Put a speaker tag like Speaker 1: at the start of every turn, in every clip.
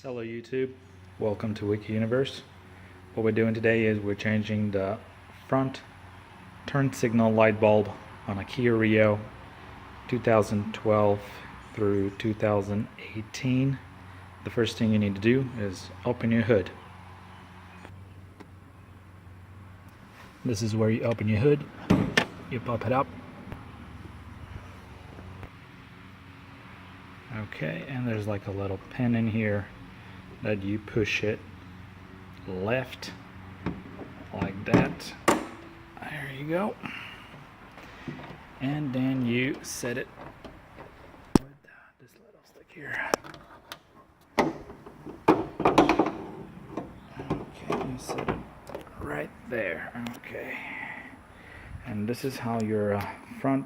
Speaker 1: Hello YouTube, welcome to Wiki Universe. What we're doing today is we're changing the front turn signal light bulb on a Kia RIO 2012 through 2018. The first thing you need to do is open your hood. This is where you open your hood, you pop it up. Okay, and there's like a little pin in here that you push it left like that. There you go. And then you set it with this little stick here. Okay, you set it right there. Okay. And this is how your front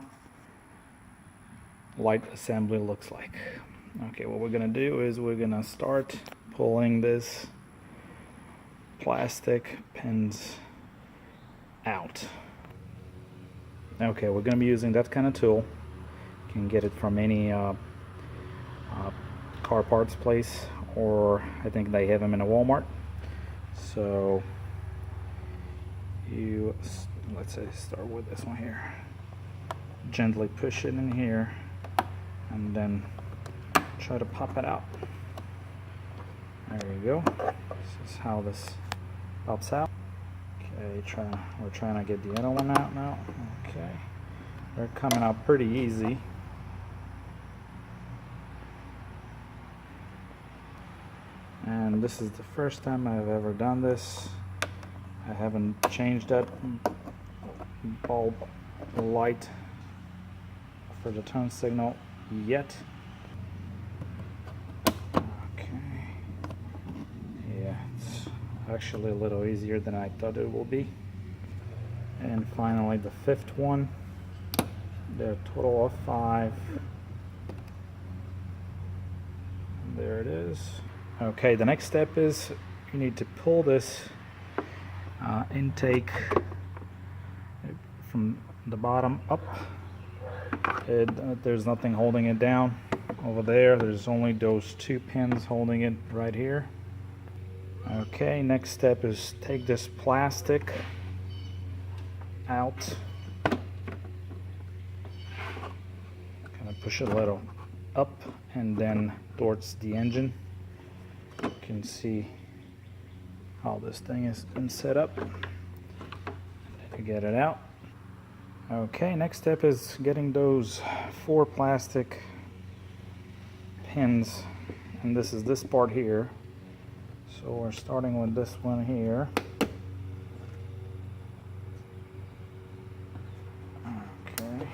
Speaker 1: light assembly looks like. Okay, what we're gonna do is we're gonna start pulling this plastic pins out. Okay, we're gonna be using that kind of tool. You can get it from any car parts place, or I think they have them in a Walmart. So you, let's say, start with this one here. Gently push it in here and then try to pop it out. There you go. This is how this pops out. Okay, we're trying to get the other one out now. Okay, they're coming out pretty easy. And this is the first time I've ever done this. I haven't changed that bulb light for the turn signal yet. Actually a little easier than I thought it will be. And finally the fifth one. There are a total of 5. There it is. Okay, the next step is you need to pull this intake from the bottom up. There's nothing holding it down over there. There's only those 2 pins holding it right here. Okay, next step is take this plastic out. Kind of push it a little up and then towards the engine. You can see how this thing has been set up to get it out. Okay, next step is getting those 4 plastic pins, and this is this part here. So we're starting with this one here. Okay.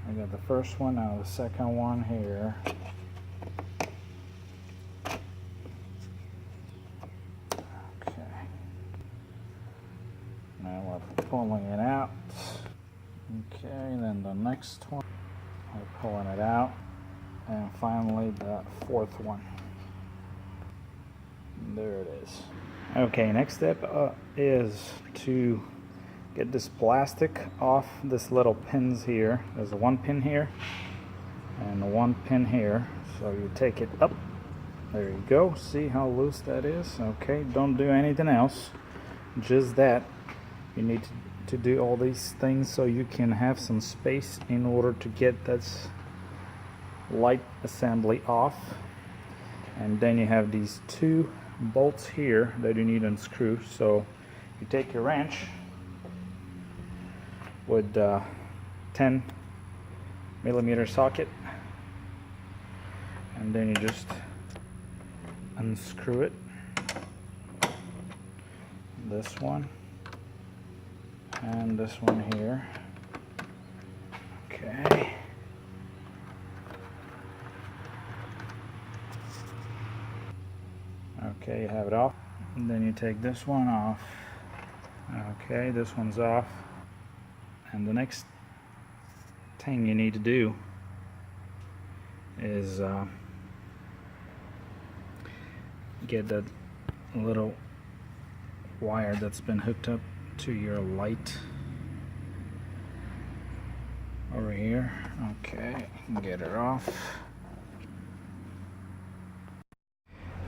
Speaker 1: I got the first one, now the second one here. Okay. Now we're pulling it out. Okay, then the next one, we're pulling it out, and finally the 4th one. There it is. Okay, next step is to get this plastic off this little pins here. There's a 1 pin here and 1 pin here. So you take it up. There you go. See how loose that is? Okay, don't do anything else. Just that. You need to do all these things so you can have some space in order to get this light assembly off. And then you have these 2 bolts here that you need to unscrew. So you take your wrench with 10mm socket, and then you just unscrew it. This one and this one here. Okay. Okay, you have it off. And then you take this one off. Okay, this one's off. And the next thing you need to do is get that little wire that's been hooked up to your light over here. Okay, get it off.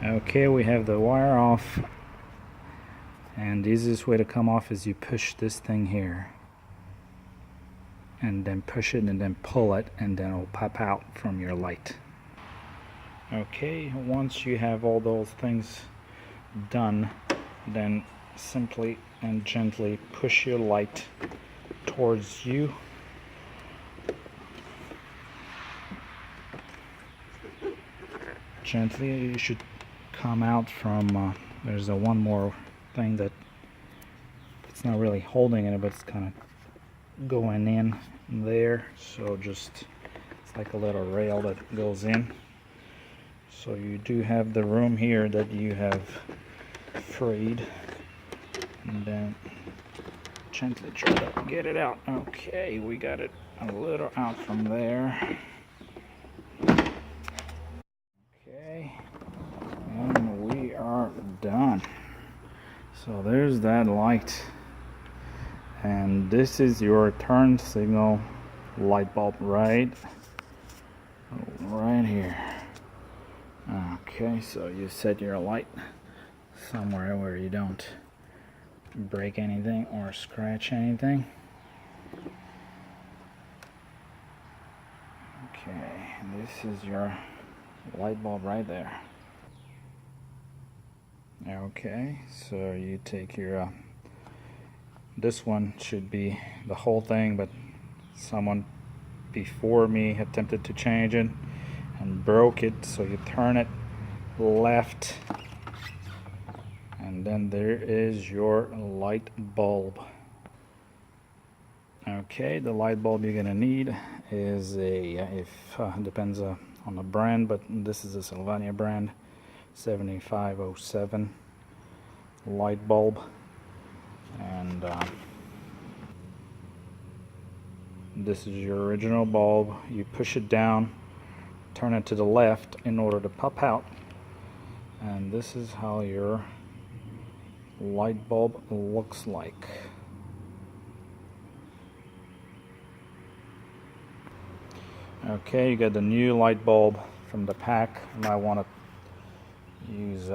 Speaker 1: Okay, we have the wire off, and the easiest way to come off is you push this thing here and then push it and then pull it, and then it'll pop out from your light. Okay, once you have all those things done, then simply and gently push your light towards you. Gently, you should come out from there's a one more thing that it's not really holding it, but it's kind of going in there, so just it's like a little rail that goes in. So you do have the room here that you have freed, and then gently try to get it out. Okay, we got it a little out from there. Okay, and we are done. So there's that light, and this is your turn signal light bulb right here. Okay, so you set your light somewhere where you don't break anything or scratch anything. Okay, this is your light bulb right there. Okay, so you take your this one should be the whole thing, but someone before me attempted to change it and broke it. So you turn it left, and then there is your light bulb. Okay, the light bulb you're gonna need is a depends on the brand, but this is a Sylvania brand 7507 light bulb, and this is your original bulb. You push it down, turn it to the left in order to pop out, and this is how your light bulb looks like. Okay, you got the new light bulb from the pack. You might want to use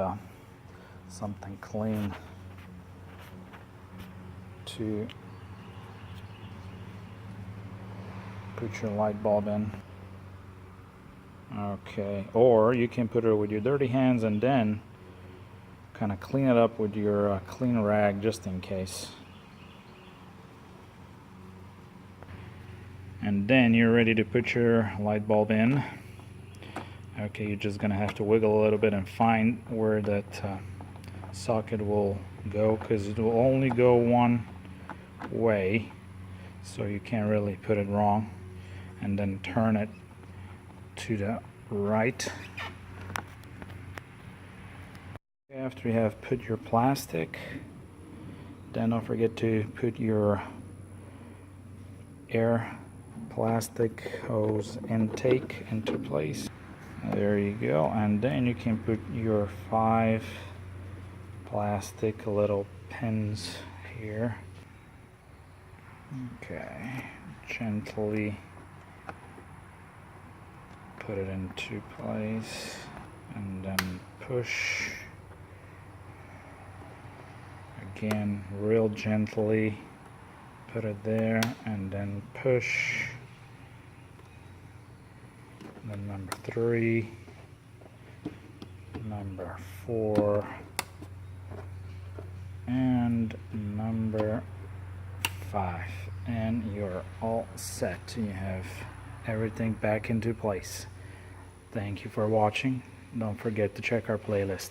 Speaker 1: something clean to put your light bulb in. Okay, or you can put it with your dirty hands and then kind of clean it up with your clean rag just in case. And then you're ready to put your light bulb in. Okay, you're just gonna have to wiggle a little bit and find where that socket will go, because it will only go one way, so you can't really put it wrong. And then turn it to the right. After you have put your plastic, then don't forget to put your air plastic hose intake into place. There you go, and then you can put your 5 plastic little pins here. Okay, gently put it into place and then push again real gently. Put it there and then push. Then number 3, number 4, and number 5, and you're all set. You have everything back into place. Thank you for watching. Don't forget to check our playlist.